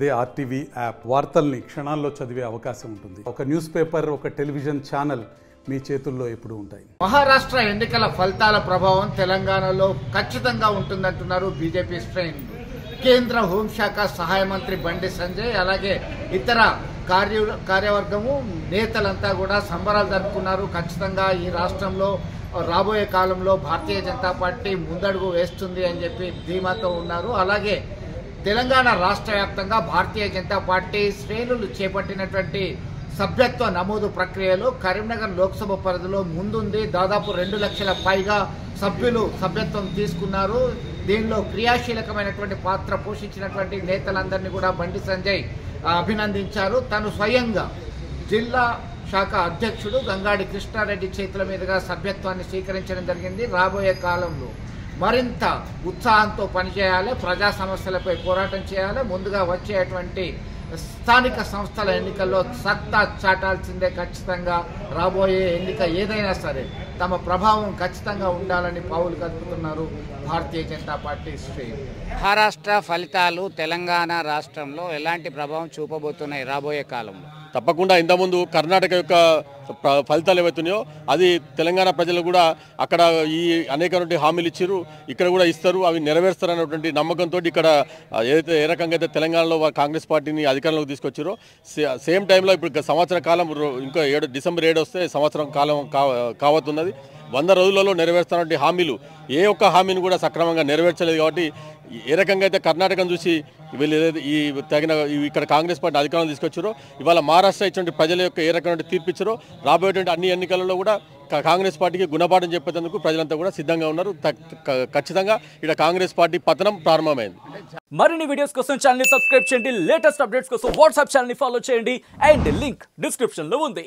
అదే RTV app వార్తల్ని క్షణాల్లో చదివే అవకాశం ఉంటుంది. ఒక న్యూస్ పేపర్, ఒక టెలివిజన్ ఛానల్ మీ చేతుల్లో ఎప్పుడూ ఉంటాయి. మహారాష్ట్ర ఎన్నికల ఫలితాల ప్రభావం తెలంగాణలో ఖచ్చితంగా ఉంటుందంటున్నారు బీజేపీ శ్రేణులు. కేంద్ర హోంశాఖ సహాయ మంత్రి బండి సంజయ్ అలాగే ఇతర కార్యవర్గము నేతలంతా కూడా సంబరాలు జరుపుకున్నారు. ఖచ్చితంగా ఈ రాష్ట్రంలో రాబోయే కాలంలో భారతీయ జనతా పార్టీ ముందడుగు వేస్తుంది అని చెప్పి ధీమాతో ఉన్నారు. అలాగే తెలంగాణ రాష్ట్ర వ్యాప్తంగా భారతీయ జనతా పార్టీ శ్రేణులు చేపట్టినటువంటి సభ్యత్వ నమోదు ప్రక్రియలో కరీంనగర్ లోక్సభ పరిధిలో ముందుంది. దాదాపు 2 లక్షల పైగా సభ్యులు సభ్యత్వం తీసుకున్నారు. దీనిలో క్రియాశీలకమైనటువంటి పాత్ర పోషించినటువంటి నేతలందరినీ కూడా బండి సంజయ్ అభినందించారు. తను స్వయంగా జిల్లా శాఖ అధ్యక్షుడు గంగాడి కృష్ణారెడ్డి చేతుల మీదుగా సభ్యత్వాన్ని స్వీకరించడం జరిగింది. రాబోయే కాలంలో మరింత ఉత్సాహంతో పనిచేయాలి, ప్రజా సమస్యలపై పోరాటం చేయాలి, ముందుగా వచ్చేటువంటి స్థానిక సంస్థల ఎన్నికల్లో సత్తా చాటాల్సిందే. ఖచ్చితంగా రాబోయే ఎన్నిక ఏదైనా సరే తమ ప్రభావం ఖచ్చితంగా ఉండాలని పావులు కదుపుతున్నారు భారతీయ జనతా పార్టీ శ్రేణులు. మహారాష్ట్ర ఫలితాలు తెలంగాణ రాష్ట్రంలో ఎలాంటి ప్రభావం చూపబోతున్నాయి రాబోయే కాలంలో? తప్పకుండా ఇంతకుముందు కర్ణాటక యొక్క ఫలితాలు ఏవైతున్నాయో అది తెలంగాణ ప్రజలు కూడా అక్కడ ఈ అనేకటువంటి హామీలు ఇచ్చారు, ఇక్కడ కూడా ఇస్తారు, అవి నెరవేరుస్తారనేటువంటి నమ్మకంతో ఇక్కడ ఏదైతే ఏ రకంగా అయితే తెలంగాణలో కాంగ్రెస్ పార్టీని అధికారంలోకి తీసుకొచ్చారో సేమ్ టైంలో ఇప్పుడు సంవత్సర కాలం ఇంకా డిసెంబర్ 7 వస్తే సంవత్సరం కాలం కావతున్నది. 100 రోజులలో నెరవేరుస్తున్నటువంటి హామీలు ఏ ఒక్క హామీని కూడా సక్రమంగా నెరవేర్చలేదు. కాబట్టి ఏ రకంగా అయితే కర్ణాటకను చూసి వీళ్ళు ఈ ఇక్కడ కాంగ్రెస్ పార్టీ అధికారంలో తీసుకొచ్చారో ఇవాళ మహారాష్ట్ర ఇచ్చిన ప్రజల యొక్క ఏ రకమైన తీర్పు ఇచ్చారో రాబోయేటువంటి అన్ని ఎన్నికలలో కూడా కాంగ్రెస్ పార్టీకి గుణపాఠం చెప్పేందుకు ప్రజలంతా కూడా సిద్ధంగా ఉన్నారు. ఖచ్చితంగా ఇక్కడ కాంగ్రెస్ పార్టీ పతనం ప్రారంభమైంది. మరిన్ని వీడియోస్ కోసం ఛానల్ ని సబ్స్క్రైబ్ చేయండి, లేటెస్ట్ అప్డేట్స్ కోసం వాట్సాప్ ఛానల్ ని ఫాలో చేయండి అండ్ లింక్ డిస్క్రిప్షన్ లో ఉంది.